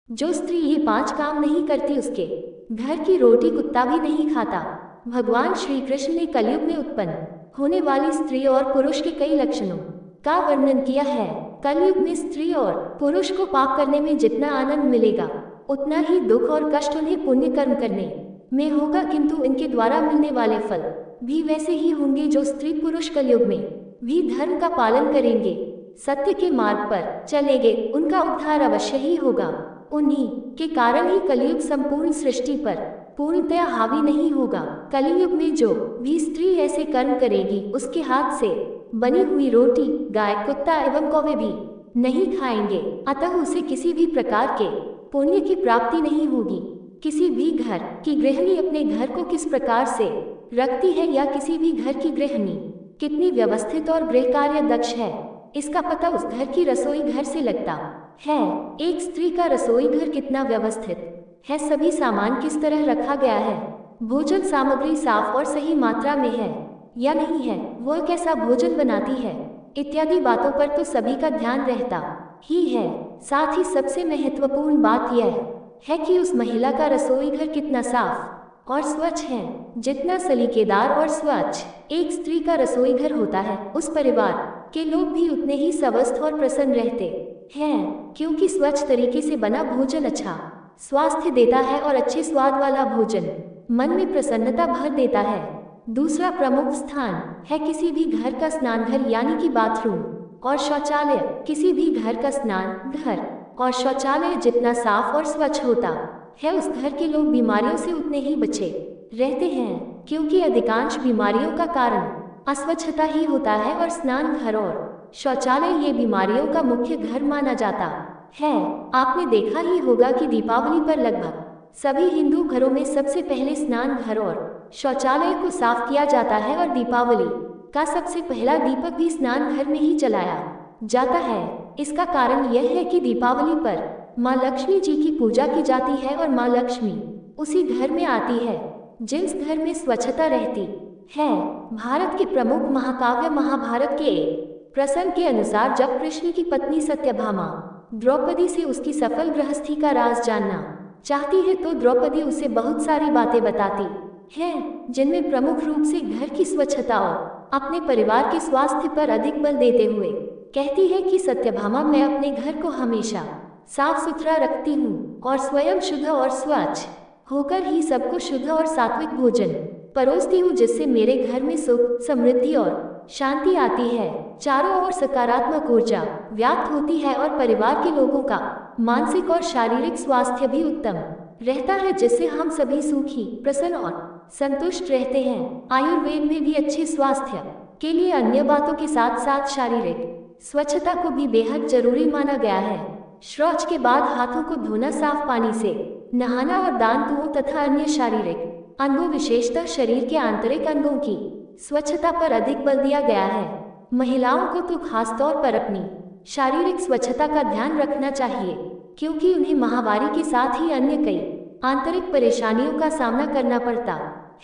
जो स्त्री ये 5 काम नहीं करती उसके घर की रोटी कुत्ता भी नहीं खाता। भगवान श्री कृष्ण ने कलयुग में उत्पन्न होने वाली स्त्री और पुरुष के कई लक्षणों का वर्णन किया है। कलयुग में स्त्री और पुरुष को पाप करने में जितना आनंद मिलेगा उतना ही दुख और कष्ट उन्हें पुण्य कर्म करने में होगा, किंतु इनके द्वारा मिलने वाले फल भी वैसे ही होंगे। जो स्त्री पुरुष कलयुग में भी धर्म का पालन करेंगे, सत्य के मार्ग पर चलेंगे, उनका उद्धार अवश्य ही होगा। उन्हीं के कारण ही कलयुग संपूर्ण सृष्टि पर पूर्णतया हावी नहीं होगा। कलयुग में जो भी स्त्री ऐसे कर्म करेगी उसके हाथ से बनी हुई रोटी गाय कुत्ता एवं कौवे भी नहीं खाएंगे, अतः उसे किसी भी प्रकार के पुण्य की प्राप्ति नहीं होगी। किसी भी घर की गृहिणी अपने घर को किस प्रकार से रखती है या किसी भी घर की गृहिणी कितनी व्यवस्थित और गृह कार्य दक्ष है, इसका पता उस घर की रसोई घर से लगता है। एक स्त्री का रसोई घर कितना व्यवस्थित है, सभी सामान किस तरह रखा गया है, भोजन सामग्री साफ और सही मात्रा में है या नहीं है, वह कैसा भोजन बनाती है, इत्यादि बातों पर तो सभी का ध्यान रहता ही है। साथ ही सबसे महत्वपूर्ण बात यह है कि उस महिला का रसोई घर कितना साफ और स्वच्छ है। जितना सलीकेदार और स्वच्छ एक स्त्री का रसोई घर होता है, उस परिवार के लोग भी उतने ही स्वस्थ और प्रसन्न रहते हैं, क्योंकि स्वच्छ तरीके से बना भोजन अच्छा स्वास्थ्य देता है और अच्छे स्वाद वाला भोजन मन में प्रसन्नता भर देता है। दूसरा प्रमुख स्थान है किसी भी घर का स्नान घर यानी कि बाथरूम और शौचालय। किसी भी घर का स्नान घर और शौचालय जितना साफ और स्वच्छ होता है, उस घर के लोग बीमारियों से उतने ही बचे रहते हैं, क्योंकि अधिकांश बीमारियों का कारण अस्वच्छता ही होता है और स्नान घर और शौचालय ये बीमारियों का मुख्य घर माना जाता है। आपने देखा ही होगा कि दीपावली पर लगभग सभी हिंदू घरों में सबसे पहले स्नान घर और शौचालय को साफ किया जाता है और दीपावली का सबसे पहला दीपक भी स्नान घर में ही जलाया जाता है। इसका कारण यह है कि दीपावली पर माँ लक्ष्मी जी की पूजा की जाती है और माँ लक्ष्मी उसी घर में आती है जिस घर में स्वच्छता रहती है। भारत के प्रमुख महाकाव्य महाभारत के एक प्रसंग के अनुसार जब कृष्ण की पत्नी सत्यभामा द्रौपदी से उसकी सफल गृहस्थी का राज जानना चाहती है, तो द्रौपदी उसे बहुत सारी बातें बताती है, जिनमें प्रमुख रूप से घर की स्वच्छता और अपने परिवार के स्वास्थ्य पर अधिक बल देते हुए कहती है कि सत्यभामा, मैं अपने घर को हमेशा साफ सुथरा रखती हूँ और स्वयं शुद्ध और स्वच्छ होकर ही सबको शुद्ध और सात्विक भोजन परोसती हूँ, जिससे मेरे घर में सुख समृद्धि और शांति आती है, चारों ओर सकारात्मक ऊर्जा व्याप्त होती है और परिवार के लोगों का मानसिक और शारीरिक स्वास्थ्य भी उत्तम रहता है, जिससे हम सभी सुखी प्रसन्न और संतुष्ट रहते हैं। आयुर्वेद में भी अच्छे स्वास्थ्य के लिए अन्य बातों के साथ साथ शारीरिक स्वच्छता को भी बेहद जरूरी माना गया है। शौच के बाद हाथों को धोना, साफ पानी से नहाना और दांतों तथा अन्य शारीरिक अंगों विशेषतः शरीर के आंतरिक अंगों की स्वच्छता पर अधिक बल दिया गया है। महिलाओं को तो खासतौर पर अपनी शारीरिक स्वच्छता का ध्यान रखना चाहिए, क्योंकि उन्हें माहवारी के साथ ही अन्य कई आंतरिक परेशानियों का सामना करना पड़ता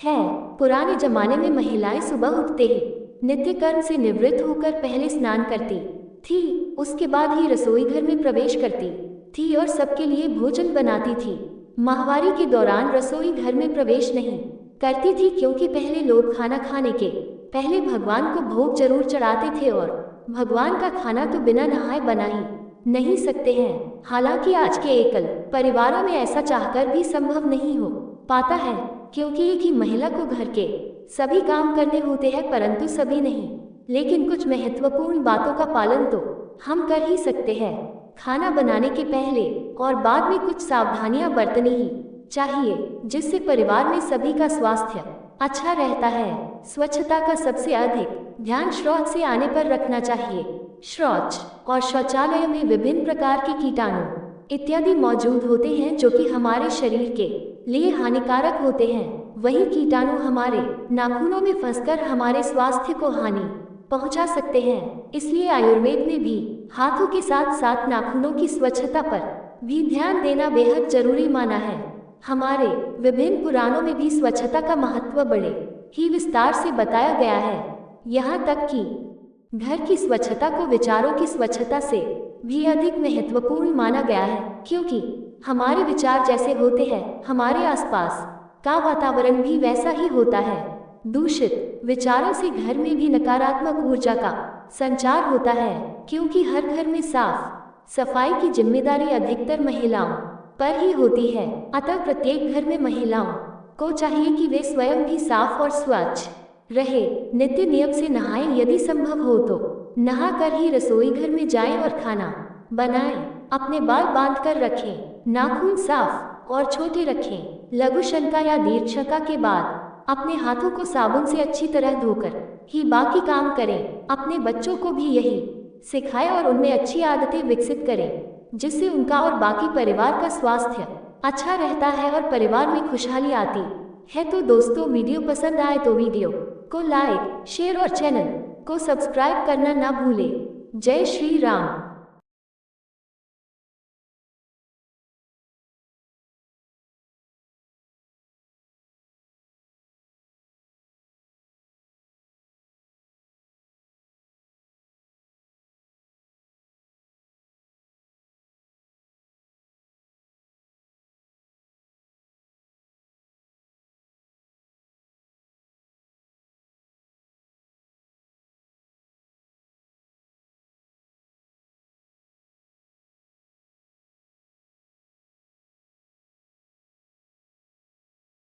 है। पुराने जमाने में महिलाएं सुबह उठते ही नित्य कर्म से निवृत्त होकर पहले स्नान करती थी, उसके बाद ही रसोई घर में प्रवेश करती थी और सबके लिए भोजन बनाती थी। माहवारी के दौरान रसोई घर में प्रवेश नहीं करती थी, क्योंकि पहले लोग खाना खाने के पहले भगवान को भोग जरूर चढ़ाते थे और भगवान का खाना तो बिना नहाए बना ही नहीं सकते हैं। हालांकि आज के एकल परिवारों में ऐसा चाहकर भी संभव नहीं हो पाता है, क्योंकि एक ही महिला को घर के सभी काम करने होते हैं, परंतु सभी नहीं। लेकिन कुछ महत्वपूर्ण बातों का पालन तो हम कर ही सकते हैं। खाना बनाने के पहले और बाद में कुछ सावधानियां बरतनी ही चाहिए, जिससे परिवार में सभी का स्वास्थ्य अच्छा रहता है। स्वच्छता का सबसे अधिक ध्यान शौच से आने पर रखना चाहिए। शौच और शौचालय में विभिन्न प्रकार के कीटाणु इत्यादि मौजूद होते हैं, जो कि हमारे शरीर के लिए हानिकारक होते हैं। वही कीटाणु हमारे नाखूनों में फंसकर हमारे स्वास्थ्य को हानि पहुंचा सकते हैं। इसलिए आयुर्वेद में भी हाथों के साथ साथ नाखूनों की स्वच्छता पर भी ध्यान देना बेहद जरूरी माना है। हमारे विभिन्न पुराणों में भी स्वच्छता का महत्व बड़े ही विस्तार से बताया गया है। यहाँ तक कि घर की स्वच्छता को विचारों की स्वच्छता से भी अधिक महत्वपूर्ण माना गया है, क्योंकि हमारे विचार जैसे होते हैं, हमारे आसपास का वातावरण भी वैसा ही होता है। दूषित विचारों से घर में भी नकारात्मक ऊर्जा का संचार होता है, क्योंकि हर घर में साफ सफाई की जिम्मेदारी अधिकतर महिलाओं पर ही होती है। अतः प्रत्येक घर में महिलाओं को चाहिए कि वे स्वयं भी साफ और स्वच्छ रहे। नित्य नियम से नहाएं, यदि संभव हो तो नहाकर ही रसोई घर में जाएं और खाना बनाएं। अपने बाल बांध कर रखें, नाखून साफ और छोटे रखें। लघु शंका या दीर्घ शंका के बाद अपने हाथों को साबुन से अच्छी तरह धोकर ही बाकी काम करें। अपने बच्चों को भी यही सिखाएं और उनमें अच्छी आदतें विकसित करें, जिससे उनका और बाकी परिवार का स्वास्थ्य अच्छा रहता है और परिवार में खुशहाली आती है। तो दोस्तों, वीडियो पसंद आए तो वीडियो को लाइक, शेयर और चैनल को सब्सक्राइब करना ना भूलें। जय श्री राम।